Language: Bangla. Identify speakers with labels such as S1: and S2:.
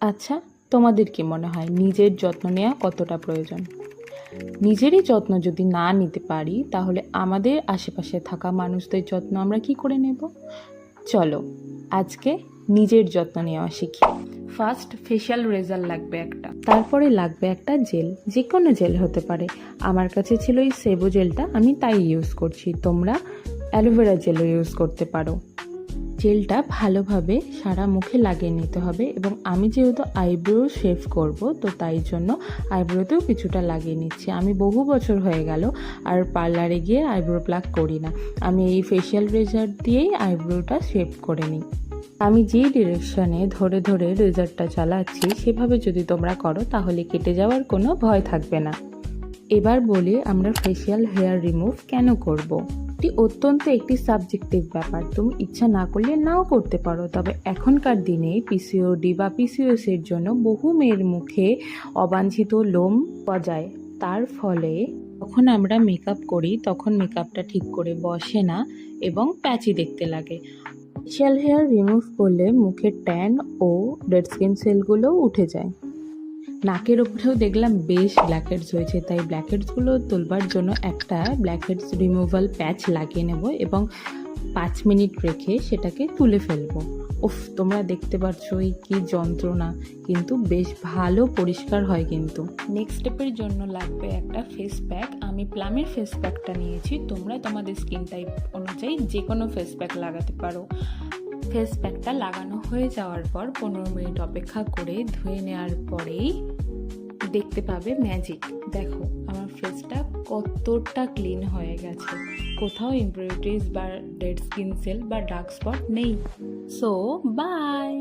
S1: আচ্ছা, তোমাদের কি মনে হয় নিজের যত্ন নেওয়া কতটা প্রয়োজন? নিজেরই যত্ন যদি না নিতে পারি তাহলে আমাদের আশেপাশে থাকা মানুষদের যত্ন আমরা কি করে নেব? চলো আজকে নিজের যত্ন নেওয়া শিখি। ফার্স্ট ফেশিয়াল রেজার লাগবে একটা, তারপরে লাগবে একটা জেল, যে কোনো জেল হতে পারে। আমার কাছে ছিল এই সেবো জেলটা, আমি তাই ইউজ করছি। তোমরা অ্যালোভেরা জেলও ইউজ করতে পারো। জেলটা ভালোভাবে সারা মুখে লাগিয়ে নিতে হবে এবং আমি যেহেতু আইব্রো শেভ করব তো তাই জন্য আইব্রোতেও কিছুটা লাগিয়ে নিচ্ছি। আমি বহু বছর হয়ে গেল আর পার্লারে গিয়ে আইব্রো প্লাক করি না, আমি এই ফেশিয়াল রেজার দিয়েই আইব্রোটা শেভ করে নিই। আমি যেই ডিরেকশনে ধরে ধরে রেজারটা চালাচ্ছি সেভাবে যদি তোমরা করো তাহলে কেটে যাওয়ার কোনো ভয় থাকবে না। এবার বলি আমরা ফেশিয়াল হেয়ার রিমুভ কেন করব। এটি অত্যন্ত একটি সাবজেক্টিভ ব্যাপার, তুমি ইচ্ছা না করলে নাও করতে পারো। তবে এখনকার দিনে পিসিওডি বা পিসিওএস এর জন্য বহু মেয়ের মুখে অবাঞ্ছিত লোম গজায়। তার ফলে যখন আমরা মেকআপ করি তখন মেকআপটা ঠিক করে বসে না এবং প্যাচি দেখতে লাগে। ফেশিয়াল হেয়ার রিমুভ করলে মুখের ট্যান ও ডেড স্কিন সেলগুলোও উঠে যায়। নাকের উপরেও দেখলাম বেশ ব্ল্যাকহেডস হয়েছে, তাই ব্ল্যাকহেডসগুলো তোলবার জন্য একটা ব্ল্যাকহেডস রিমুভাল প্যাচ লাগিয়ে নেব এবং 5 মিনিট রেখে সেটাকে তুলে ফেলবো। উফ, তোমরা দেখতে পাচ্ছ এই কি যন্ত্রণা, কিন্তু বেশ ভালো পরিষ্কার হয়। কিন্তু নেক্সট স্টেপের জন্য লাগবে একটা ফেস প্যাক। আমি প্লামের ফেস প্যাকটা নিয়েছি, তোমরা তোমাদের স্কিন টাইপ অনুযায়ী যে কোনো ফেস প্যাক লাগাতে পারো। ফেস প্যাকটা লাগানো হয়ে যাওয়ার পর 15 মিনিট অপেক্ষা করে ধুয়ে নেওয়ার পরেই দেখতে পাবে ম্যাজিক। দেখো আমার ফেসটা কতটা ক্লিন হয়ে গেছে, কোথাও ইমপিউরিটিস বা ডেড স্কিন সেল বা ডার্ক স্পট নেই। So by.